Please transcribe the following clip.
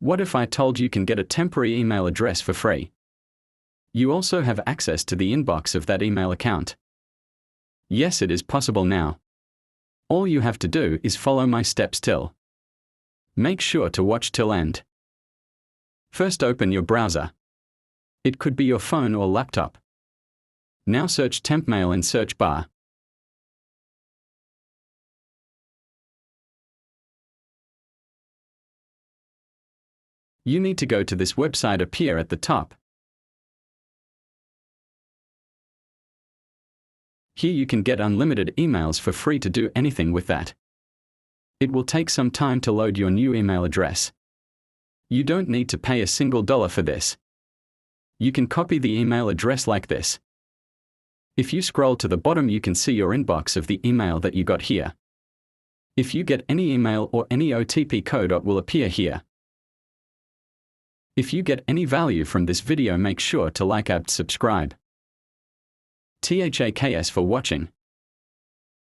What if I told you can get a temporary email address for free? You also have access to the inbox of that email account. Yes, it is possible now. All you have to do is follow my steps till. Make sure to watch till end. First, open your browser. It could be your phone or laptop. Now search TempMail in search bar. You need to go to this website appear at the top. Here you can get unlimited emails for free to do anything with that. It will take some time to load your new email address. You don't need to pay a single dollar for this. You can copy the email address like this. If you scroll to the bottom, you can see your inbox of the email that you got here. If you get any email or any OTP code, it will appear here. If you get any value from this video, make sure to like and subscribe. THAKS for watching.